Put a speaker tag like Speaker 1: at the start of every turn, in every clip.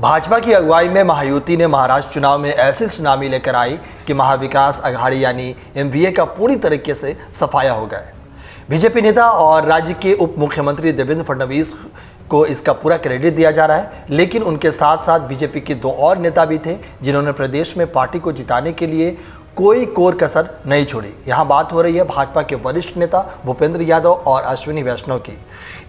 Speaker 1: भाजपा की अगुवाई में महायुति ने महाराष्ट्र चुनाव में ऐसी सुनामी लेकर आई कि महाविकास अघाड़ी यानी एमवीए का पूरी तरीके से सफाया हो गया। बीजेपी नेता और राज्य के उप मुख्यमंत्री देवेंद्र फडणवीस को इसका पूरा क्रेडिट दिया जा रहा है, लेकिन उनके साथ साथ बीजेपी के दो और नेता भी थे जिन्होंने प्रदेश में पार्टी को जिताने के लिए कोई कोर कसर नहीं छोड़ी। यहाँ बात हो रही है भाजपा के वरिष्ठ नेता भूपेंद्र यादव और अश्विनी वैष्णव की।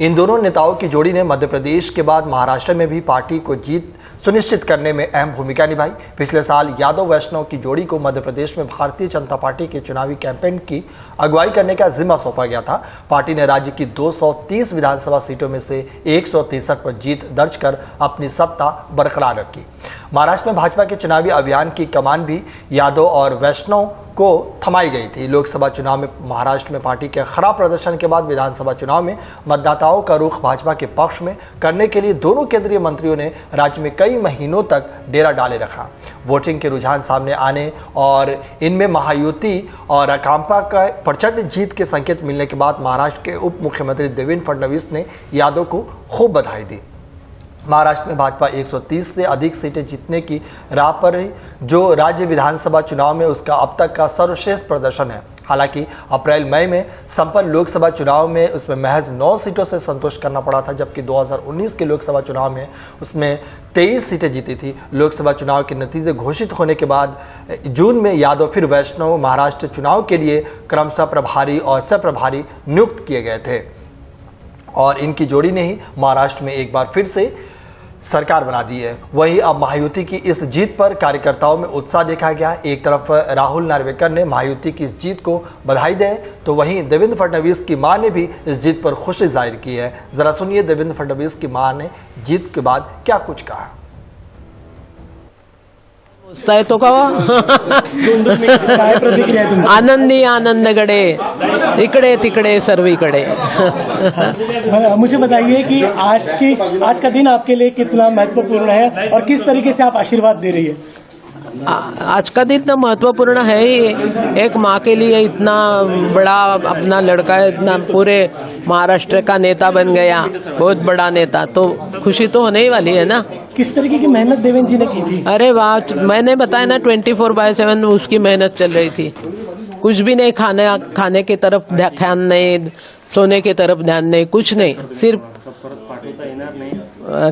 Speaker 1: इन दोनों नेताओं की जोड़ी ने मध्य प्रदेश के बाद महाराष्ट्र में भी पार्टी को जीत सुनिश्चित करने में अहम भूमिका निभाई। पिछले साल यादव वैष्णव की जोड़ी को मध्य प्रदेश में भारतीय जनता पार्टी के चुनावी कैंपेन की अगुवाई करने का जिम्मा सौंपा गया था। पार्टी ने राज्य की 230 विधानसभा सीटों में से 163 पर जीत दर्ज कर अपनी सत्ता बरकरार रखी। महाराष्ट्र में भाजपा के चुनावी अभियान की कमान भी यादव और वैष्णव को थमाई गई थी। लोकसभा चुनाव में महाराष्ट्र में पार्टी के खराब प्रदर्शन के बाद विधानसभा चुनाव में मतदाताओं का रुख भाजपा के पक्ष में करने के लिए दोनों केंद्रीय मंत्रियों ने राज्य में कई महीनों तक डेरा डाले रखा। वोटिंग के रुझान सामने आने और इनमें महायुति और अकांपा का प्रचंड जीत के संकेत मिलने के बाद महाराष्ट्र के उप मुख्यमंत्री देवेंद्र फडणवीस ने यादव को खूब बधाई दी। महाराष्ट्र में भाजपा 130 से अधिक सीटें जीतने की राह पर है, जो राज्य विधानसभा चुनाव में उसका अब तक का सर्वश्रेष्ठ प्रदर्शन है। हालांकि अप्रैल मई में संपन्न लोकसभा चुनाव में उसमें महज 9 सीटों से संतोष करना पड़ा था, जबकि 2019 के लोकसभा चुनाव में उसमें 23 सीटें जीती थी। लोकसभा चुनाव के नतीजे घोषित होने के बाद जून में यादव फिर वैष्णव महाराष्ट्र चुनाव के लिए क्रमशः प्रभारी और सह-प्रभारी नियुक्त किए गए थे और इनकी जोड़ी ने ही महाराष्ट्र में एक बार फिर से सरकार बना दी है। वहीं अब महायुति की इस जीत पर कार्यकर्ताओं में उत्साह देखा गया। एक तरफ राहुल नार्वेकर ने महायुति की इस जीत को बधाई दे, तो वहीं देवेंद्र फडणवीस की मां ने भी इस जीत पर खुशी जाहिर की है। जरा सुनिए देवेंद्र फडणवीस की मां ने जीत के बाद क्या कुछ कहा।
Speaker 2: तो का आनंदी आनंदगडे इकडे तिकडे सर्वीकडे।
Speaker 3: मुझे बताइए कि आज का दिन आपके लिए कितना महत्वपूर्ण है और किस तरीके से आप आशीर्वाद दे रही है।
Speaker 2: आज का दिन तो महत्वपूर्ण है ही। एक माँ के लिए इतना बड़ा अपना लड़का इतना पूरे महाराष्ट्र का नेता बन गया, बहुत बड़ा नेता, तो खुशी तो होने ही वाली है ना।
Speaker 3: किस तरीके की मेहनत देवेंद्र जी ने की थी।
Speaker 2: अरे वाह, मैंने बताया ना 24/7 उसकी मेहनत चल रही थी। कुछ भी नहीं, खाने की तरफ ध्यान नहीं, सोने की तरफ ध्यान नहीं, कुछ नहीं, सिर्फ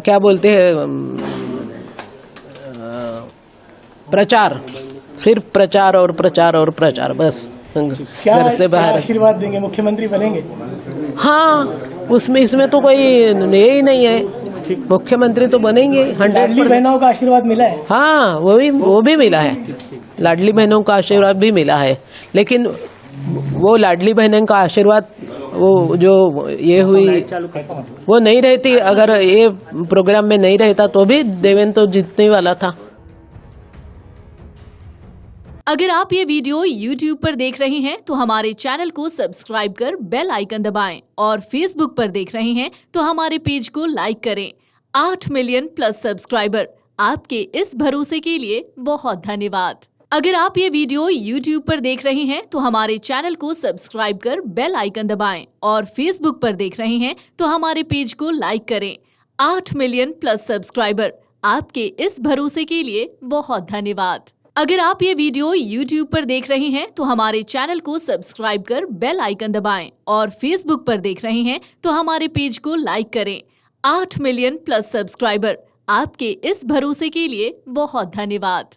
Speaker 2: क्या बोलते हैं प्रचार, सिर्फ प्रचार और प्रचार और प्रचार, बस। घर से बाहर
Speaker 3: आशीर्वाद देंगे, मुख्यमंत्री बनेंगे।
Speaker 2: हाँ, उसमें इसमें तो कोई यही नहीं है, मुख्यमंत्री तो बनेंगे 100%।
Speaker 3: लाडली बहनों का आशीर्वाद मिला है।
Speaker 2: हाँ, वो भी मिला है, लाडली बहनों का आशीर्वाद भी मिला है। लेकिन वो लाडली बहनों का आशीर्वाद वो जो ये हुई वो नहीं रहती, अगर ये प्रोग्राम में नहीं रहता तो भी देवेंद्र तो जीतने वाला था।
Speaker 4: अगर आप ये वीडियो YouTube पर देख रहे हैं तो हमारे चैनल को सब्सक्राइब कर बेल आइकन दबाएं और Facebook पर देख रहे हैं तो हमारे पेज को लाइक करें। 8 मिलियन प्लस सब्सक्राइबर, आपके इस भरोसे के लिए बहुत धन्यवाद। अगर आप ये वीडियो YouTube पर देख रहे हैं तो हमारे चैनल को सब्सक्राइब कर बेल आइकन दबाएं और Facebook पर देख रहे हैं तो हमारे पेज को लाइक करें। 8 मिलियन प्लस सब्सक्राइबर, आपके इस भरोसे के लिए बहुत धन्यवाद। अगर आप ये वीडियो YouTube पर देख रहे हैं तो हमारे चैनल को सब्सक्राइब कर बेल आइकन दबाएं और Facebook पर देख रहे हैं तो हमारे पेज को लाइक करें। 8 मिलियन प्लस सब्सक्राइबर, आपके इस भरोसे के लिए बहुत धन्यवाद।